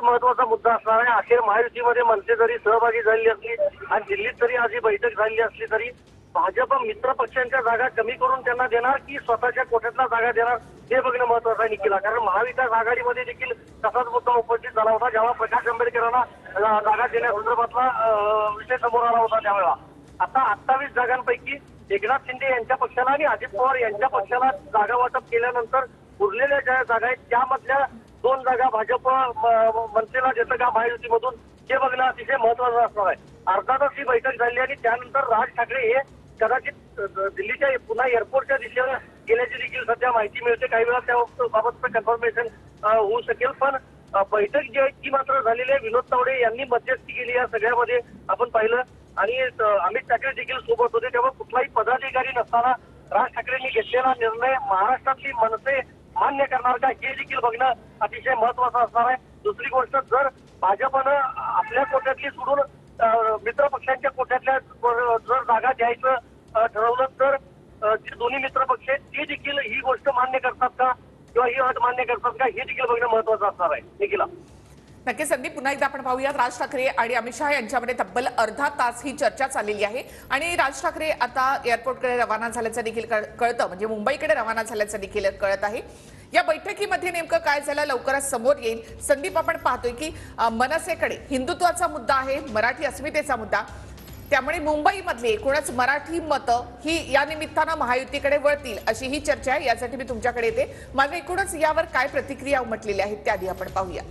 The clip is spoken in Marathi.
महत्वाचा मुद्दा असणार आहे। अखेर महायुतीमध्ये मनसे जरी सहभागी झालेली असली आणि दिल्लीत जरी आज ही बैठक झालेली असली तरी भाजप मित्र पक्षांच्या जागा कमी करून त्यांना देणार की स्वतःच्या कोट्यातल्या जागा देणार हे बघणं महत्वाचं आहे निखिला। कारण महाविकास आघाडीमध्ये देखील तसाच मुद्दा उपस्थित झाला होता जेव्हा प्रकाश आंबेडकरांना जागा देण्यासंदर्भातला विषय समोर आला होता त्यावेळेला। आता 28 जागांपैकी एकनाथ शिंदे यांच्या पक्षाला आणि अजित पवार यांच्या पक्षाला जागा वाटप केल्यानंतर उरलेल्या ज्या जागा आहेत त्यामधल्या 2 जागा भाजप मनसेला देतं का महायुतीमधून हे बघणं अतिशय महत्वाचं असणार आहे। अर्धा तास ही बैठक झाली आणि त्यानंतर राज ठाकरे हे कदाचित दिल्लीच्या पुन्हा एअरपोर्टच्या दिशेने गेल्याची देखील सध्या माहिती मिळते। काही वेळा त्याबाबतचं कन्फर्मेशन होऊ शकेल, पण बैठक जी आहे ती मात्र झालेली आहे। विनोद तावडे यांनी मध्यस्थी केली या सगळ्यामध्ये आपण पाहिलं आणि अमित ठाकरे देखील सोबत होते। तेव्हा कुठलाही पदाधिकारी नसताना राज ठाकरेंनी घेतलेला निर्णय महाराष्ट्रातली मनसे मान्य करणार का हे देखील बघणं अतिशय महत्वाचं असणार आहे। दुसरी गोष्ट, जर भाजपनं आपल्या कोट्यातली सोडून मित्र पक्षांच्या कोट्यातल्या जर जागा द्यायचं ठरवलं तर जे दोन्ही मित्र पक्ष आहेत ते देखील ही गोष्ट मान्य करतात का किंवा ही अट मान्य करतात का हे देखील बघणं महत्वाचं असणार आहे निखिला। नक्कीच संदीप, पुन्हा एकदा आपण पाहूयात। राज ठाकरे आणि अमित शहा यांच्यामध्ये तब्बल अर्धा तास ही चर्चा चाललेली आहे आणि राज ठाकरे आता एअरपोर्टकडे रवाना झाल्याचं देखील कळतं, म्हणजे मुंबईकडे रवाना झाल्याचं देखील कळत आहे। या बैठकीमध्ये नेमकं काय झालं लवकरच समोर येईल। संदीप, आपण पाहतोय की मनसेकडे हिंदुत्वाचा मुद्दा आहे, मराठी अस्मितेचा मुद्दा, त्यामुळे मुंबईमधले एकूणच मराठी मतं ही या निमित्तानं महायुतीकडे वळतील अशी ही चर्चा आहे। यासाठी मी तुमच्याकडे येते। माझं एकूणच यावर काय प्रतिक्रिया उमटलेल्या आहेत त्या आधी आपण पाहूया।